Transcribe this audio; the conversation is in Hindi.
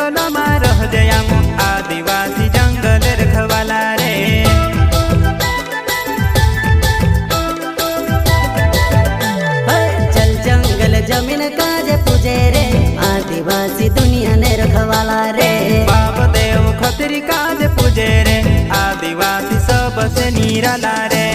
जंगल में रह जया आदिवासी जंगल रखवाला रे। चल जंगल जमीन काज पूजे रे आदिवासी दुनिया ने रखवाला रे। बाप देव खतरी काज पूजे रे आदिवासी सबसे निराला रे।